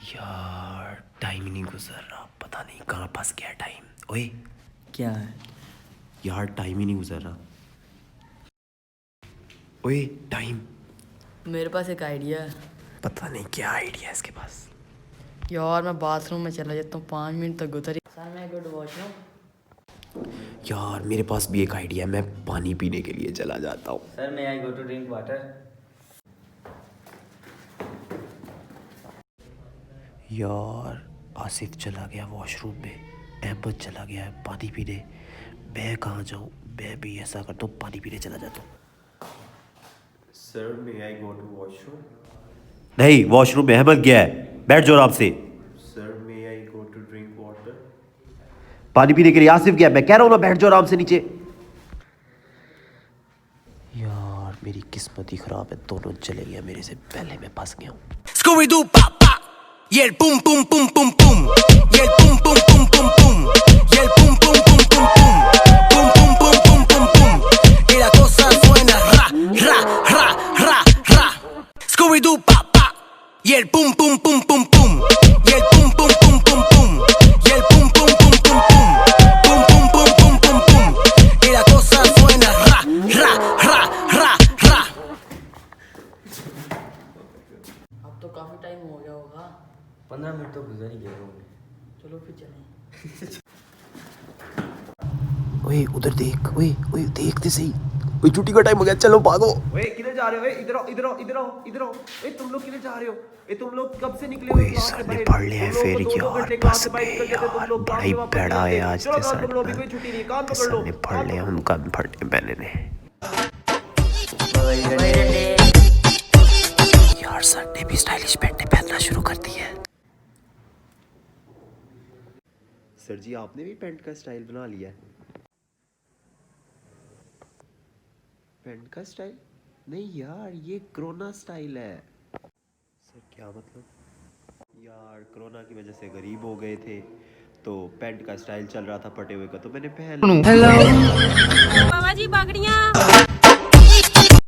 यार टाइम ही नहीं गुजर रहा, पता नहीं कहाँ फंस गया टाइम। ओए क्या है यार, टाइम ही नहीं गुजर रहा। ओए टाइम। मेरे पास एक आइडिया है पता नहीं क्या आइडिया है इसके पास। यार। मैं बाथरूम में चला जाता हूँ, 5 मिनट तक उतर। सर मैं गुड वॉशरूम। यार मेरे पास भी एक आइडिया है, मैं पानी पीने के लिए चला जाता हूँ। सर मैं आई गो टू ड्रिंक वाटर। यार आसिफ चला गया वॉशरूम में, अहमद चला गया है पानी पीने। मैं कहाँ जाऊँ? मैं भी ऐसा करता हूँ, पानी पीने चला जाता हूँ। Sir may I go to washroom? नहीं, वॉशरूम में अहमद गया है, बैठ जाओ आराम से। Sir may I go to drink water? पानी पीने के लिए आसिफ गया, मैं कह रहा हूँ ना बैठ जाओ आराम से नीचे। यार मेरी किस्मत ही खराब है, दोनों चले गए मेरे से पहले, मैं फंस गया हूँ। Scooby-Doo papá y el pum pum pum pum pum y el pum pum pum pum pum y el pum pum pum pum pum pum pum pum pum pum pum y la cosa suena ra ra ra ra ra. Scooby-Doo papá y el pum pum pum pum pum y el pum pum pum pum pum y el pum pum pum pum pum pum pum pum pum pum pum y la cosa suena ra ra ra ra ra. अब तो काफ़ी time हो गया होगा। 15 minute तो गुजर ही गए होंगे। चलो फिर चलें। ओए उधर देख, ओए ओए देखते सही, ओए छुट्टी का टाइम हो गया, चलो भागो। ओए किधर जा रहे हो? इधर आओ इधर आओ इधर आओ इधर आओ। ए तुम लोग किधर जा रहे हो? ए तुम लोग कब से निकले हो ओए क्लास सर से ने बाहर? पढ़ लिया है फिर यार, बस में यार बड़ा ही पैड़ा है आज चलो के कान सर पकड़ो, अभी कोई छुट्टी नहीं, कान पकड़ सर लो। ने पढ़ लिया, उनका भी पढ़ लिया मैंने ने। यार सर ने भी स्टाइलिश पैंटें पहनना शुरू कर दी है। सर जी आपने भी पैंट का स्टाइल बना लिया है? पैंट का स्टाइल? नहीं यार, ये कोरोना स्टाइल है। सर क्या मतलब? यार कोरोना की वजह से गरीब हो गए थे, तो पैंट का स्टाइल चल रहा था फटे हुए का, तो मैंने पहन लिया। बाबा जी बागड़ियाँ